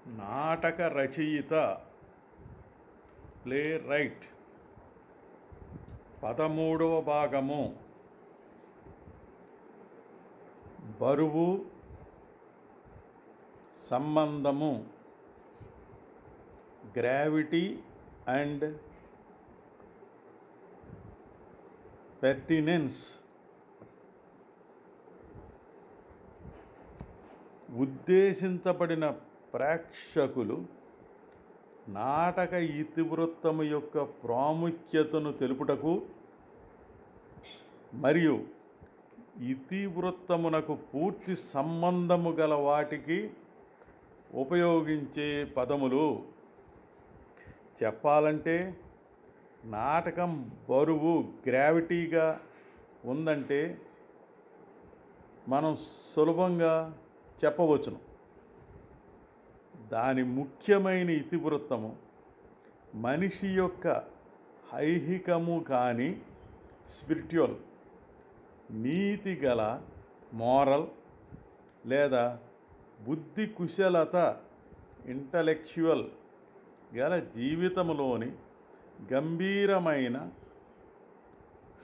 నాటక రచయిత play right 13వ భాగము బరువు సంబంధము గ్రావిటీ అండ్ పెర్టినెన్స్. ఉద్దేశించబడిన ప్రేక్షకులు నాటక ఇతివృత్తము యొక్క ప్రాముఖ్యతను తెలుపుటకు మరియు ఇతివృత్తమునకు పూర్తి సంబంధము గల వాటికి ఉపయోగించే పదములు. చెప్పాలంటే నాటకం బరువు గ్రావిటీగా ఉందంటే మనం సులభంగా చెప్పవచ్చును. దాని ముఖ్యమైన ఇతివృత్తము మనిషి యొక్క ఐహికము కానీ స్పిరిచువల్ నీతి గల మోరల్ లేదా బుద్ధి కుశలత ఇంటలెక్చువల్ గల జీవితంలోని గంభీరమైన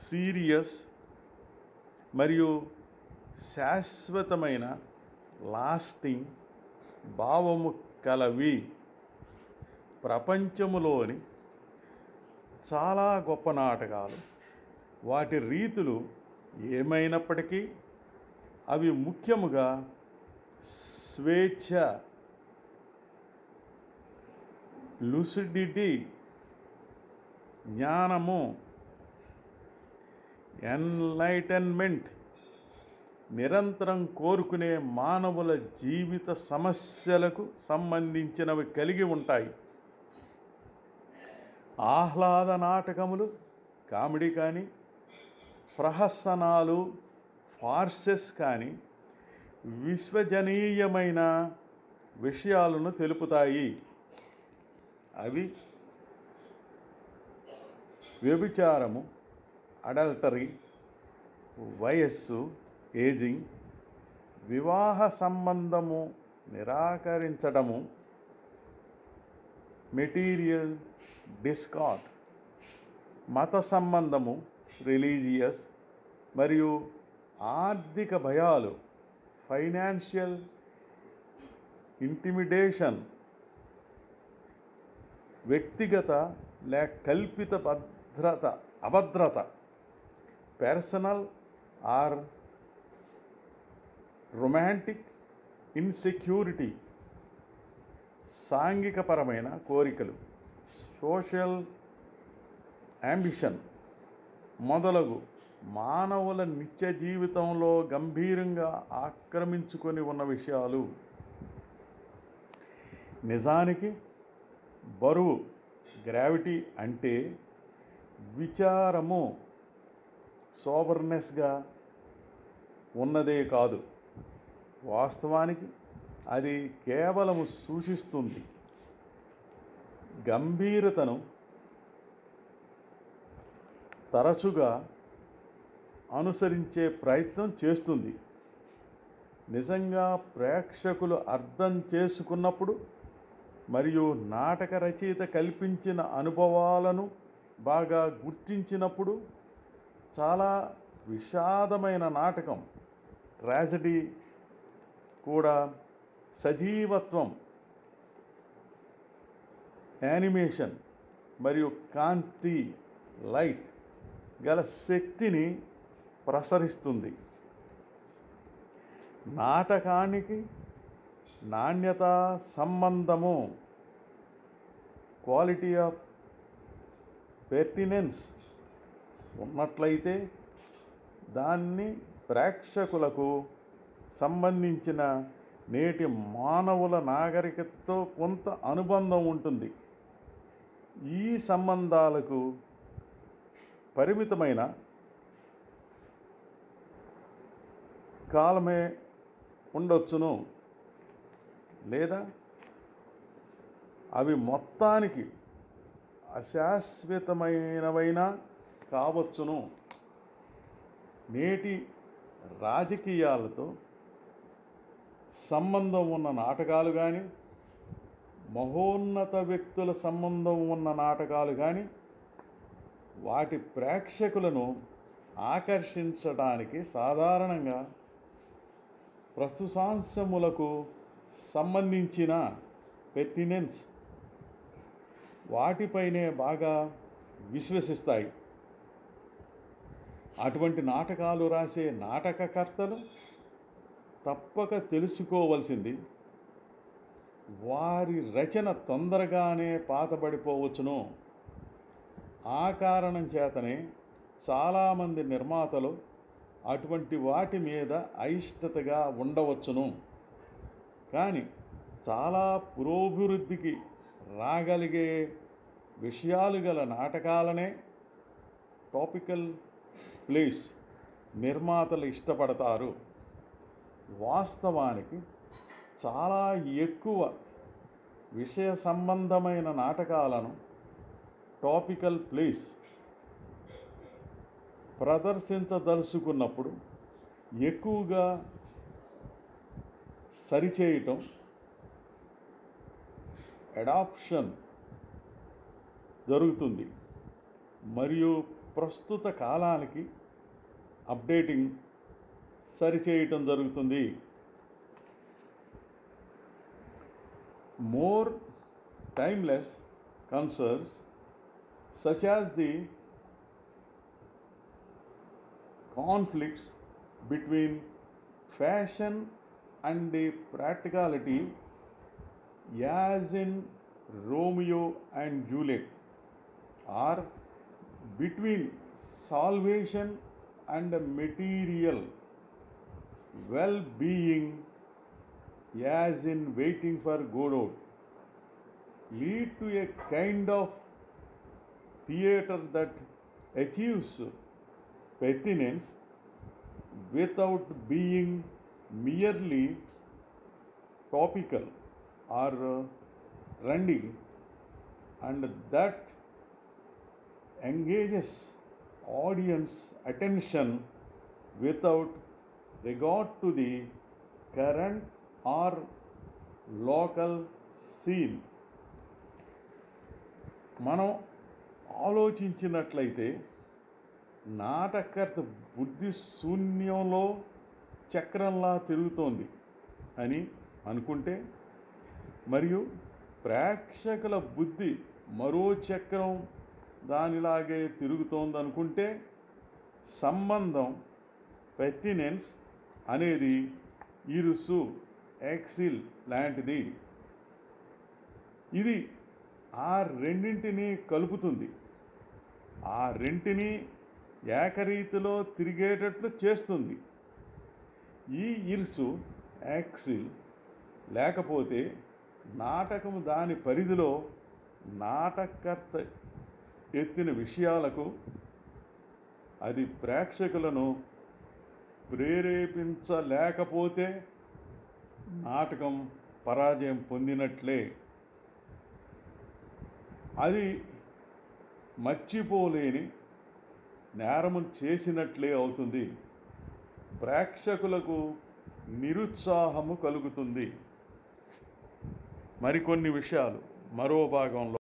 సీరియస్ మరియు శాశ్వతమైన లాస్టింగ్ భావము కలవి. ప్రపంచములోని చాలా గొప్ప నాటకాలు వాటి రీతులు ఏమైనప్పటికీ అవి ముఖ్యముగా స్వేచ్ఛ, లూసిడిటీ, జ్ఞానము, ఎన్లైటన్మెంట్, నిరంతరం కోరుకునే మానవుల జీవిత సమస్యలకు సంబంధించినవి కలిగి ఉంటాయి. ఆహ్లాద నాటకములు, కామెడీ కానీ, ప్రహసనాలు, ఫార్సెస్ కానీ విశ్వజనీయమైన విషయాలను తెలుపుతాయి. అవి వ్యభిచారము, అడల్టరీ, వయస్సు, ఏజింగ్, వివాహ సంబంధము నిరాకరించడము, మెటీరియల్ డిస్కార్డ్, మత సంబంధము రిలీజియస్ మరియు ఆర్థిక భయాలు ఫైనాన్షియల్ ఇంటిమిడేషన్, వ్యక్తిగత లేక కల్పిత అభద్రత, పర్సనల్ ఆర్ రొమాంటిక్ ఇన్సెక్యూరిటీ, సాంఘికపరమైన కోరికలు, సోషల్ యాంబిషన్ మొదలగు మానవుల నిత్య జీవితంలో గంభీరంగా ఆక్రమించుకొని ఉన్న విషయాలు. నిజానికి బరువు గ్రావిటీ అంటే విచారము సోబర్నెస్గా ఉన్నదే కాదు. వాస్తవానికి అది కేవలము సూచిస్తుంది గంభీరతను తరచుగా అనుసరించే ప్రయత్నం చేస్తుంది. నిజంగా ప్రేక్షకులు అర్థం చేసుకున్నప్పుడు మరియు నాటక రచయిత కల్పించిన అనుభవాలను బాగా గుర్తించినప్పుడు చాలా విషాదమైన నాటకం, ట్రాజడీ కూడా సజీవత్వం, యానిమేషన్ మరియు కాంతి లైట్ గల శక్తిని ప్రసరిస్తుంది. నాటకానికి నాణ్యత సంబంధము క్వాలిటీ ఆఫ్ పెర్టినెన్స్ ఉన్నట్లయితే దాన్ని ప్రేక్షకులకు సంబంధించిన నేటి మానవుల నాగరికతతో కొంత అనుబంధం ఉంటుంది. ఈ సంబంధాలకు పరిమితమైన కాలమే ఉండొచ్చును, లేదా అవి మొత్తానికి అశాశ్వతమైనవైనా కావచ్చును. నేటి రాజకీయాలతో సంబంధం ఉన్న నాటకాలు కానీ మహోన్నత వ్యక్తుల సంబంధం ఉన్న నాటకాలు కానీ వాటి ప్రేక్షకులను ఆకర్షించడానికి సాధారణంగా ప్రస్తుతాంశములకు సంబంధించిన పెర్టినెన్స్ వాటిపైనే బాగా విశ్వసిస్తాయి. అటువంటి నాటకాలు రాసే నాటకకర్తలు తప్పక తెలుసుకోవలసింది వారి రచన తొందరగానే పాతబడిపోవచ్చును. ఆ కారణం చేతనే చాలామంది నిర్మాతలు అటువంటి వాటి మీద అయిష్టతగా ఉండవచ్చును. కానీ చాలా పురోభివృద్ధికి రాగలిగే విషయాలు గల నాటకాలనే టాపికల్ ప్లేస్ నిర్మాతలు ఇష్టపడతారు. వాస్తవానికి చాలా ఎక్కువ విషయ సంబంధమైన నాటకాలను టాపికల్ ప్లేస్ ప్రదర్శించదలుచుకున్నప్పుడు ఎక్కువగా సరిచేయటం, అడాప్షన్ జరుగుతుంది మరియు ప్రస్తుత కాలానికి అప్డేటింగ్ సరిచేయటం జరుగుతుంది. More timeless concerns such as the conflicts between fashion and the practicality, as in Romeo and Juliet, or between salvation and material well-being, as in Waiting for Godot, lead to a kind of theatre that achieves pertinence without being merely topical or trendy, and that engages audience attention without regard to the current or local scene. మనం ఆలోచించినట్లయితే నాటకర్త బుద్ధి శూన్యంలో చక్రంలా తిరుగుతోంది అని అనుకుంటే, మరియు ప్రేక్షకుల బుద్ధి మరో చక్రం దానిలాగే తిరుగుతోంది అనుకుంటే, సంబంధం పెర్టినెన్స్ అనేది ఇరుసు ఎక్సిల్ లాంటిది. ఇది ఆ రెండింటినీ కలుపుతుంది, ఆ రెంటిని ఏకరీతిలో తిరిగేటట్లు చేస్తుంది. ఈ ఇరుసు యాక్సిల్ లేకపోతే నాటకము దాని పరిధిలో నాటకర్త ఎత్తిన విషయాలకు అది ప్రేక్షకులను ప్రేరేపించలేకపోతే నాటకం పరాజయం పొందినట్లే. అది మర్చిపోలేని నేరము చేసినట్లే అవుతుంది. ప్రేక్షకులకు నిరుత్సాహము కలుగుతుంది. మరికొన్ని విషయాలు మరో భాగంలో.